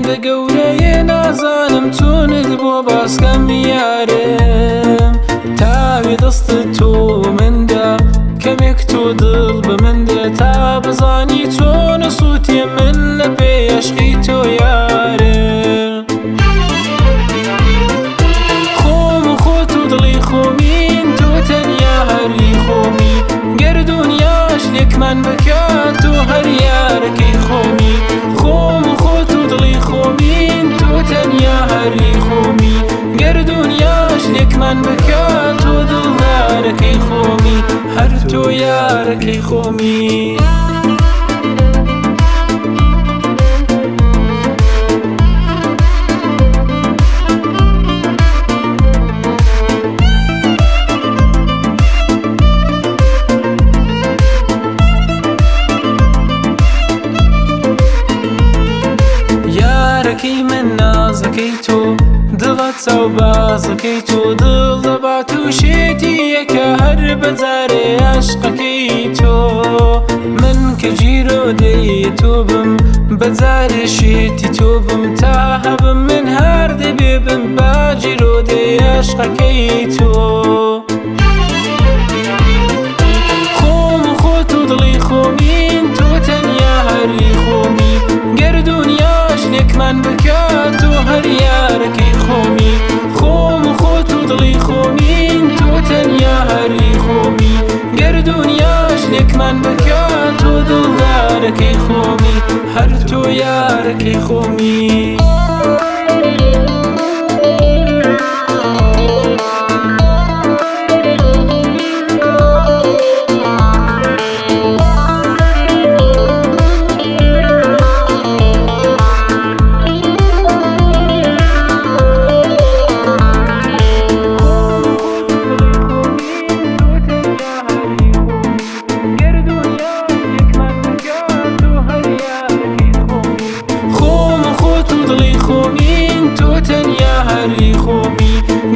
هێندە گەورەیە نازانم چۆنت بۆ باسکەم یارم تاوی دەستت تۆ مندا کەمێک تۆ دڵ بە مندە تا بزانی چۆنە سووتێ من لە پێشقی تۆ یارم خۆم و خۆت و دڵی خۆمین تۆ تەنیا هەری خۆمی گەر دونیاش لێکمان بکات تۆ هەر یارەکەی خۆمی خۆم و خۆت و دڵی خۆمین تۆ تەنیا هەری خۆمی گەر دونیاش لێکمان بکات تۆ دڵدارەکەی خۆمی هەر تۆ یارەکەی خۆمی یارەکەی من نازەکەی تۆ دڵت چاو بازەکەی تۆ دڵ دەبات و شێتی یەکە هەر بەجارێ عاشقەکەی تۆ من کە جیرۆدەی تۆ بم بەجارێ شێتی تۆ بم تا هەبم من هەر دەبێ بم با جیرۆدەی عاشقەکەی تۆ خۆم و خۆت و دڵی خۆمین تۆ تەنیا هەری خۆمی گەر دونیاش لێکمان بکات تۆ هەر یارەکەی خۆمی خۆم و خۆت و دڵی خۆمین تۆ تەنیا هەری خۆمی گەر دونیاش لێکمان بکات تۆ دڵدارەکەی خۆمی هەر تۆ یارەکەی خۆمی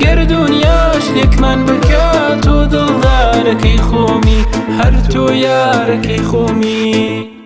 گەر دونیاش لێکمان بکات تۆ دڵدارەکەی خۆمی هەر تۆ یارەکەی خۆمی